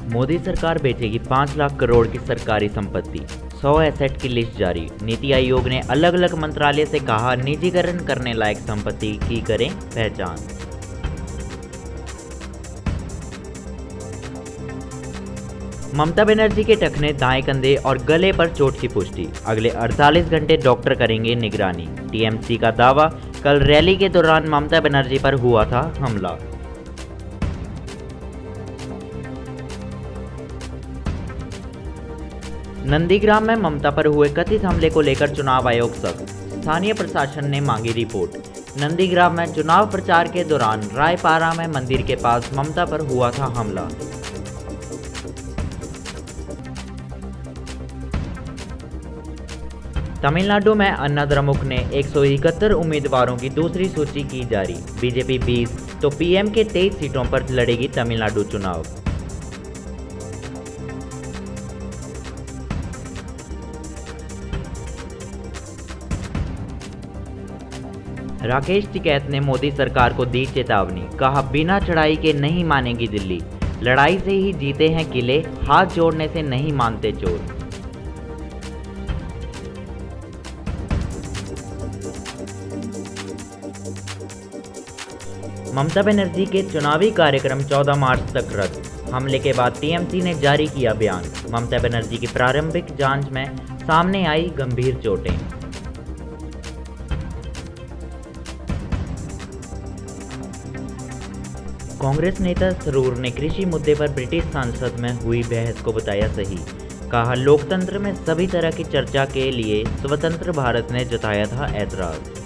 मोदी सरकार बेचेगी 5 लाख करोड़ की सरकारी संपत्ति, 100 एसेट की लिस्ट जारी। नीति आयोग ने अलग अलग मंत्रालय से कहा, निजीकरण करने लायक संपत्ति की करें पहचान। ममता बनर्जी के टखने, दाएं कंधे और गले पर चोट की पुष्टि। अगले 48 घंटे डॉक्टर करेंगे निगरानी। टीएमसी का दावा, कल रैली के दौरान ममता बनर्जी पर हुआ था हमला। नंदीग्राम में ममता पर हुए कथित हमले को लेकर चुनाव आयोग सख्त। स्थानीय प्रशासन ने मांगी रिपोर्ट। नंदीग्राम में चुनाव प्रचार के दौरान रायपारा में मंदिर के पास ममता पर हुआ था हमला। तमिलनाडु में अन्ना द्रमुक ने 171 उम्मीदवारों की दूसरी सूची की जारी। बीजेपी 20 तो पीएम के 23 सीटों पर लड़ेगी तमिलनाडु चुनाव। राकेश टिकैत ने मोदी सरकार को दी चेतावनी। कहा, बिना चढ़ाई के नहीं मानेगी दिल्ली। लड़ाई से ही जीते हैं किले, हाथ जोड़ने से नहीं मानते चोर। ममता बनर्जी के चुनावी कार्यक्रम 14 मार्च तक रद्द। हमले के बाद टीएमसी ने जारी किया बयान। ममता बनर्जी की प्रारंभिक जांच में सामने आई गंभीर चोटें। कांग्रेस नेता थरूर ने कृषि मुद्दे पर ब्रिटिश संसद में हुई बहस को बताया सही। कहा, लोकतंत्र में सभी तरह की चर्चा के लिए स्वतंत्र भारत ने जताया था ऐतराज।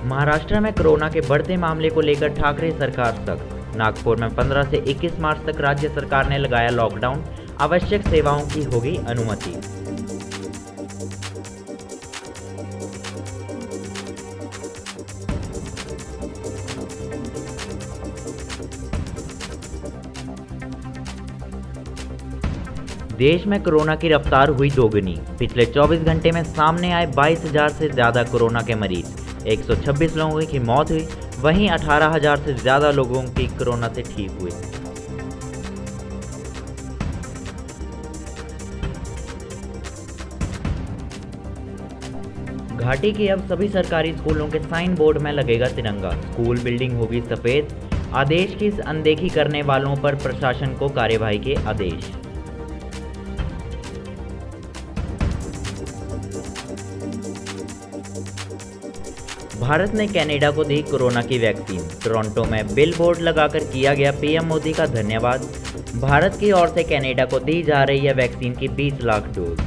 महाराष्ट्र में कोरोना के बढ़ते मामले को लेकर ठाकरे सरकार सख्त। नागपुर में 15 से 21 मार्च तक राज्य सरकार ने लगाया लॉकडाउन। आवश्यक सेवाओं की होगी अनुमति। देश में कोरोना की रफ्तार हुई दोगुनी। पिछले 24 घंटे में सामने आए 22,000 से ज़्यादा कोरोना के मरीज। 126 लोगों की मौत हुई, वहीं 18,000 से ज़्यादा लोगों की कोरोना से ठीक हुई। घाटी के अब सभी सरकारी स्कूलों के साइन बोर्ड में लगेगा तिरंगा। स्कूल बिल्डिंग होगी सफ़ेद। आदेश की अनदेखी करने वालों पर प्रशासन को कार्यवाही के आदेश। भारत ने कनाडा को दी कोरोना की वैक्सीन। टोरंटो में बिल बोर्ड लगाकर किया गया पीएम मोदी का धन्यवाद। भारत की ओर से कनाडा को दी जा रही है वैक्सीन की 20 लाख डोज।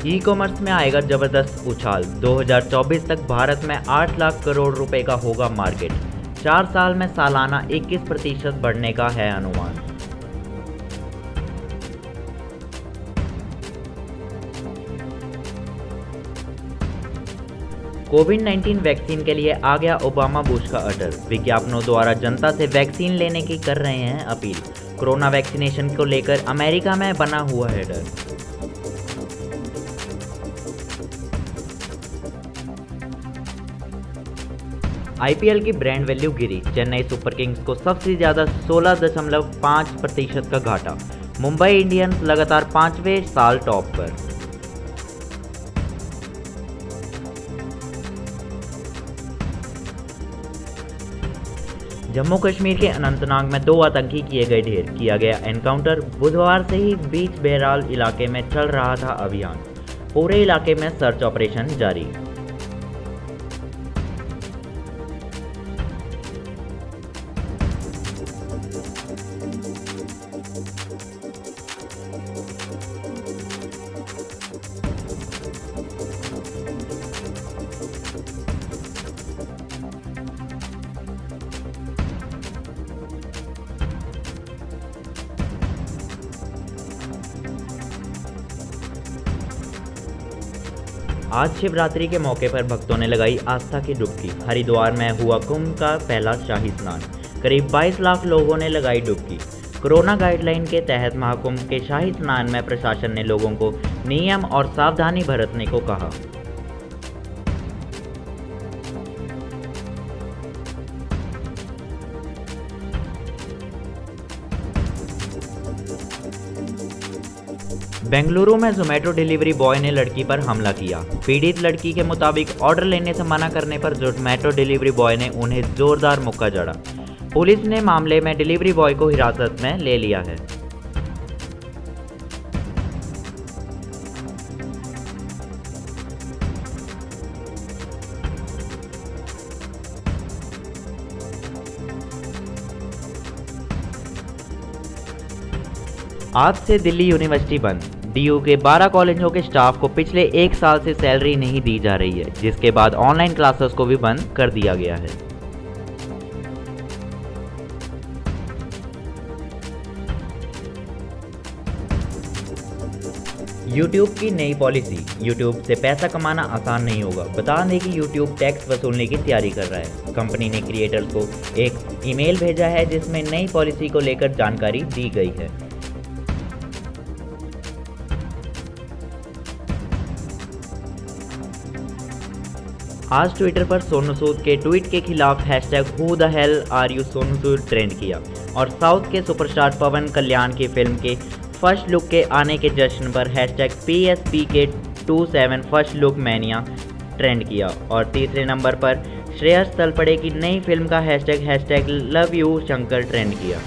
ई कॉमर्स में आएगा जबरदस्त उछाल। 2024 तक भारत में 8 लाख करोड़ रुपए का होगा मार्केट। 4 साल में सालाना 21% बढ़ने का है अनुमान। कोविड-19 वैक्सीन के लिए आ गया ओबामा बुश का ऑर्डर। विज्ञापनों द्वारा जनता से वैक्सीन लेने की कर रहे हैं अपील। कोरोना वैक्सीनेशन को लेकर अमेरिका में बना हुआ है डर। आईपीएल की ब्रांड वैल्यू गिरी। चेन्नई सुपर किंग्स को सबसे ज़्यादा 16.5% का घाटा। मुंबई इंडियंस लगातार 5वें साल टॉप पर। जम्मू कश्मीर के अनंतनाग में 2 आतंकी किए गए ढेर। किया गया एनकाउंटर। बुधवार से ही बीच बहराल इलाके में चल रहा था अभियान। पूरे इलाके में सर्च ऑपरेशन जारी। आज शिवरात्रि के मौके पर भक्तों ने लगाई आस्था की डुबकी। हरिद्वार में हुआ कुंभ का पहला शाही स्नान। करीब 22 लाख लोगों ने लगाई डुबकी। कोरोना गाइडलाइन के तहत महाकुंभ के शाही स्नान में प्रशासन ने लोगों को नियम और सावधानी बरतने को कहा। बेंगलुरु में जोमेटो डिलीवरी बॉय ने लड़की पर हमला किया। पीड़ित लड़की के मुताबिक ऑर्डर लेने से मना करने पर जोमेटो डिलीवरी बॉय ने उन्हें जोरदार मुक्का जड़ा। पुलिस ने मामले में डिलीवरी बॉय को हिरासत में ले लिया है। आज से दिल्ली यूनिवर्सिटी बंद। डीयू के 12 कॉलेजों के स्टाफ को पिछले 1 साल से सैलरी नहीं दी जा रही है, जिसके बाद ऑनलाइन क्लासेस को भी बंद कर दिया गया है। YouTube की नई पॉलिसी। YouTube से पैसा कमाना आसान नहीं होगा। बता दें कि YouTube टैक्स वसूलने की तैयारी कर रहा है। कंपनी ने क्रिएटर्स को एक ईमेल भेजा है जिसमें नई पॉलिसी को लेकर जानकारी दी गई है। आज ट्विटर पर सोनू सूद के ट्वीट के खिलाफ #Who the hell are you Sonu Sood trend किया और साउथ के सुपरस्टार पवन कल्याण की फिल्म के फर्स्ट लुक के आने के जश्न पर #PSPK27 first look mania trend किया और तीसरे नंबर पर श्रेयस तलपड़े की नई फिल्म का #LoveYou शंकर ट्रेंड किया।